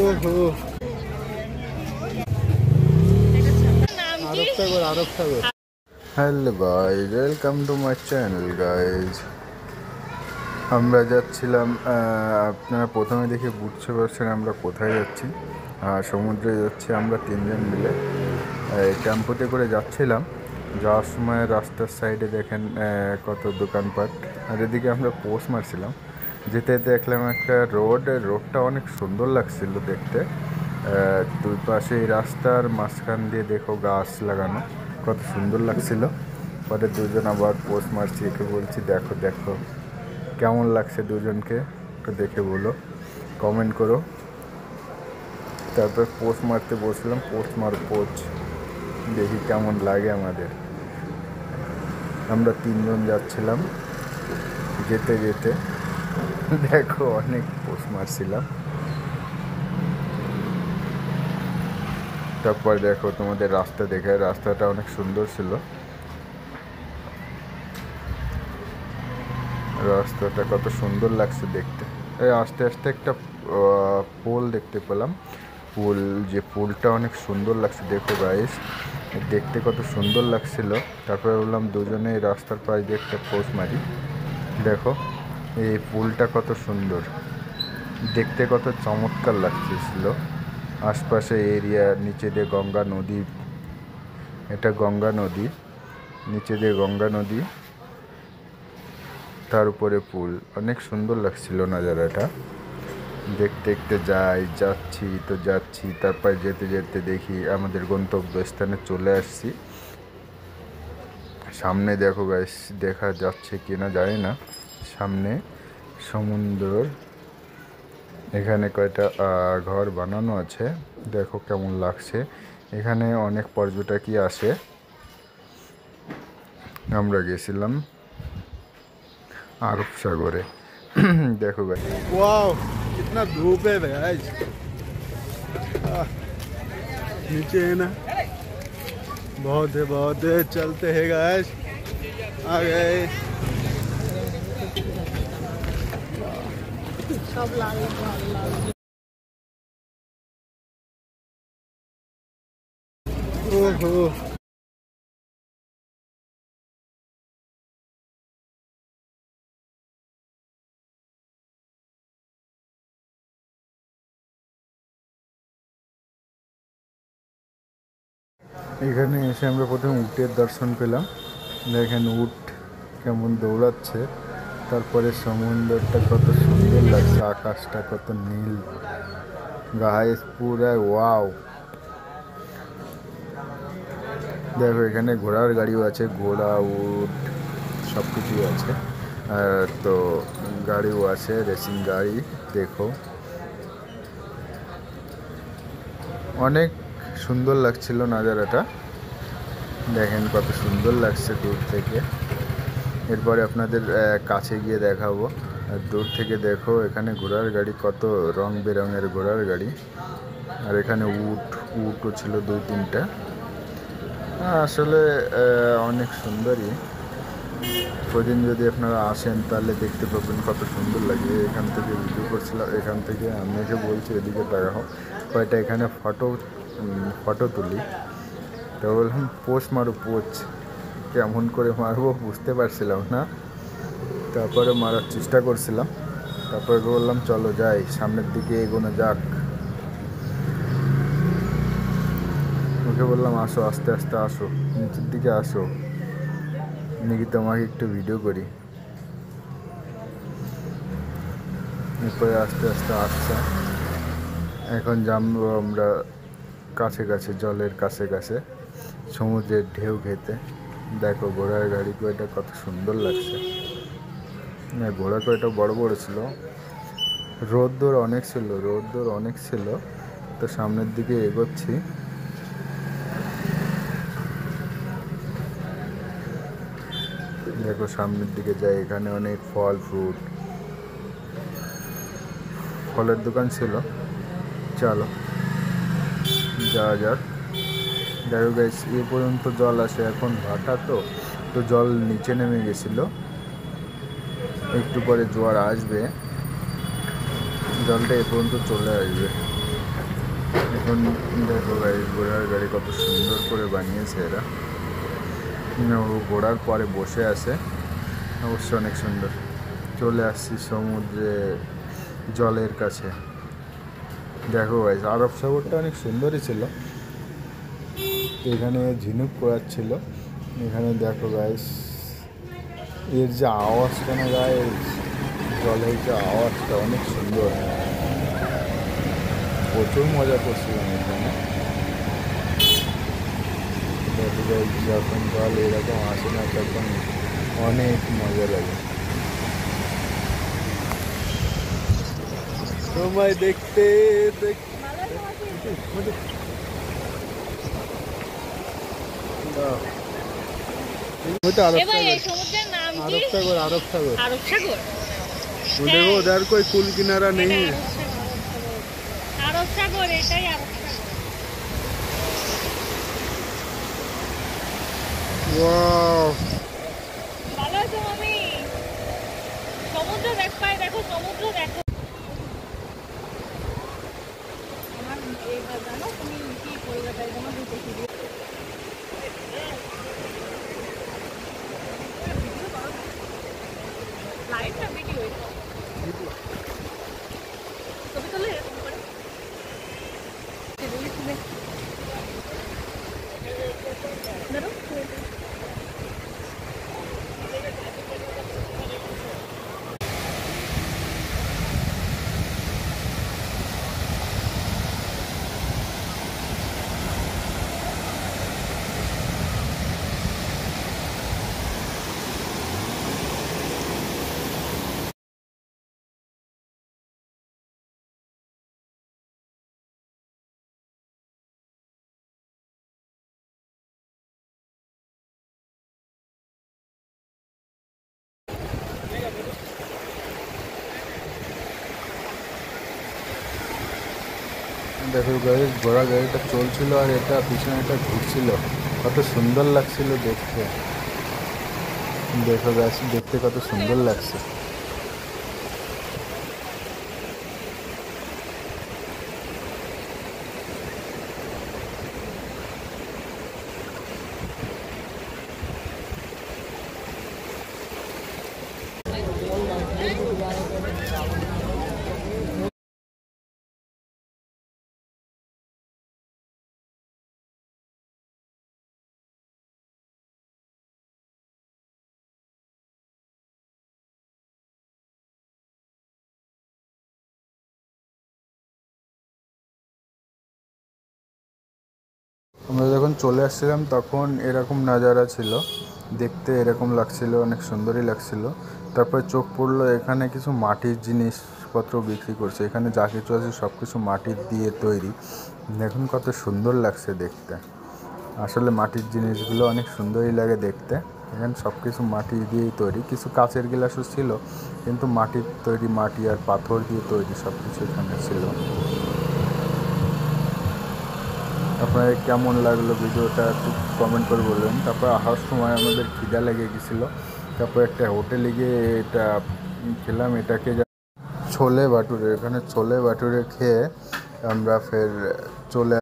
ওহো আরব সাগর। Hello guys, welcome to my channel guys. আমরা যাচ্ছিলাম, আপনারা প্রথমে দেখে বুঝতে পারছেন আমরা কোথায় যাচ্ছি। সমুদ্রে যাচ্ছি আমরা তিনজন মিলে। টেম্পোতে করে যাচ্ছিলাম। যাওয়ার সময় রাস্তার সাইডে দেখেন কত দোকানপাট, আর এদিকে আমরা পোস্ট মারছিলাম। যেতে যেতে দেখলাম একটা রোডটা অনেক সুন্দর লাগছিল দেখতে। দুই পাশে এই রাস্তার মাঝখান দিয়ে দেখো গাছ লাগানো, কত সুন্দর লাগছিল। পরে দুজন আবার পোস্ট মারছি, একে বলছি দেখো দেখো কেমন লাগছে দুজনকে, একটু দেখে বলো, কমেন্ট করো। তারপর পোস্ট মারতে বসলাম, পোস্ট দেখি কেমন লাগে আমাদের। আমরা তিনজন যাচ্ছিলাম, যেতে যেতে দেখো অনেক পোস্ট মারছিলাম। তারপর দেখো তোমাদের রাস্তা দেখে, রাস্তাটা অনেক সুন্দর ছিল। রাস্তাটা কত সুন্দর লাগছে দেখতে। এই আস্তে আস্তে একটা পোল দেখতে পেলাম। যে পোলটা অনেক সুন্দর লাগছে দেখো গাইস, দেখতে কত সুন্দর লাগছিল। তারপরে বললাম দুজনে এই রাস্তার পাশ দিয়ে একটা পোস্ট মারি। দেখো এই পুলটা কত সুন্দর দেখতে, কত চমৎকার লাগতেছিল। আশপাশে এরিয়া, নিচে দিয়ে গঙ্গা নদী, এটা গঙ্গা নদী, নিচে দিয়ে গঙ্গা নদী, তার উপরে পুল, অনেক সুন্দর লাগছিল নাজারাটা দেখতে দেখতে। যাচ্ছি তারপর যেতে যেতে দেখি আমাদের গন্তব্যস্থানে চলে আসছি। সামনে দেখো গাইস, দেখা যাচ্ছে কিনা জানি না, সামনে সমুদ্র। এখানে কয়টা ঘর বানানো আছে, দেখো কেমন লাগছে। এখানে অনেক পর্যটকই আসে। আমরা গেছিলাম আরব সাগরে। देखो भाई, वाओ कितना धूप है भाई, नीचे है ना, बहुत है चलते हैं गाइस, आ गए। सब लाल ओहो এখানে এসে আমরা প্রথমে উটের দর্শন পেলাম। দেখেন উট কেমন দৌড়াচ্ছে। তারপরে সমুদ্রটা কত সুন্দর লাগছে, আকাশটা কত নীল গাইস, পুরা ওয়াও। দেখো এখানে ঘোড়ার গাড়িও আছে, ঘোড়া উট সব কিছুই আছে। তো গাড়িও আছে, রেসিং গাড়ি। দেখো অনেক সুন্দর লাগছিল নাজারাটা, দেখেন কত সুন্দর লাগছে দূর থেকে। এরপরে আপনাদের কাছে গিয়ে দেখাবো। আর দূর থেকে দেখো এখানে ঘোড়ার গাড়ি, কত রং বেরঙের ঘোড়ার গাড়ি। আর এখানে উটও ছিল 2-3টা। আসলে অনেক সুন্দরই। প্রতিদিন যদি আপনারা আসেন তাহলে দেখতে পাবেন কত সুন্দর লাগে। এখান থেকে ভিডিও করছিলাম, এখান থেকে আমি এসে বলছি এদিকে দেখাও, কয়টা এখানে ফটো তুলি। তো বললাম পোস্ট মারো, কেমন করে মারবো বুঝতে পারছিলাম না। তারপরে মারার চেষ্টা করছিলাম। তারপরে বললাম চলো যাই, সামনের দিকে এগোনো যাক। ওকে বললাম আসো, আস্তে আস্তে আসো, নিচের দিকে আসো, নাকি তোমাকে একটু ভিডিও করি। এরপরে আস্তে আস্তে আসছে। এখন জানবো আমরা কাছে জলের কাছে সমুদ্রের ঢেউ খেতে। দেখো ঘোড়ার গাড়ি কয়টা কত সুন্দর লাগছে। ঘোড়া কয়টা বড় ছিল। রোদ্দুর অনেক ছিল। তো সামনের দিকে এগোচ্ছি। দেখো সামনের দিকে যাই, এখানে অনেক ফলের দোকান ছিল। চলো যাওয়া যাক। দেখো গাইস, এ পর্যন্ত জল আসে, এখন ভাটা তো জল নিচে নেমে গেছিল। একটু পরে জোয়ার আসবে, জলটা এ পর্যন্ত চলে আসবে। এখন দেখো গাড়ি, ঘোড়ার গাড়ি কত সুন্দর করে বানিয়েছে এরা। ও ঘোড়ার পরে বসে আছে, অবশ্য অনেক সুন্দর। চলে আসছি সমুদ্রে, জলের কাছে। দেখো গাইস, আরব সাগরটা অনেক সুন্দরই ছিল। এখানে ঝিনুক পোড়াচ্ছিল। এখানে দেখো গাইস, এর যে আওয়াজটা না গাইস, জলের যে আওয়াজটা অনেক সুন্দর। প্রচুর মজা করছিলাম এখানে। দেখো গাইস, যখন জল এরকম আসে না তখন অনেক মজা লাগে। সময় দেখতে আরব सागर अरब सागर देखो उधर कोई कुल किनारा नहीं है। আরব সাগর, এটাই আরব সাগর। वाह, ভালো আছো মামি? সমুদ্র দেখো সমুদ্র দেখো। আমার এইবার জানো তুমি কি করবে তাই জন্য দেখি লাইভটা ভিডিও ছবি তোলে এরকম করে ধরো। দেখো গাড়ি, ঘোড়া গাড়িটা চলছিল আর এটা পিছনে এটা ঘুরছিল, কত সুন্দর লাগছিল দেখতে। দেখো গাছ, দেখতে কত সুন্দর লাগছে। আমরা যখন চলে আসছিলাম তখন এরকম নাজারা ছিল, দেখতে এরকম লাগছিল, অনেক সুন্দরই লাগছিল। তারপরে চোখ পড়লো এখানে কিছু মাটির জিনিসপত্র বিক্রি করছে। এখানে যা কিছু আছে সব কিছু মাটির দিয়ে তৈরি। দেখুন কত সুন্দর লাগছে দেখতে। আসলে মাটির জিনিসগুলো অনেক সুন্দরই লাগে দেখতে। এখানে সব কিছু মাটি দিয়েই তৈরি, কিছু কাচের গ্লাসও ছিল, কিন্তু মাটির তৈরি, মাটি আর পাথর দিয়ে তৈরি সব কিছু এখানে ছিল। আপনার কেমন লাগলো ভিডিওটা একটু কমেন্ট করে বলবেন। তারপর আসার সময় আমাদের খিদা লেগে গেছিলো, তারপর একটা হোটেলে গিয়ে এটা খেলাম, এটাকে ছোলে ভাটুরে। এখানে ছোলে ভাটুরে খেয়ে আমরা ফের চলে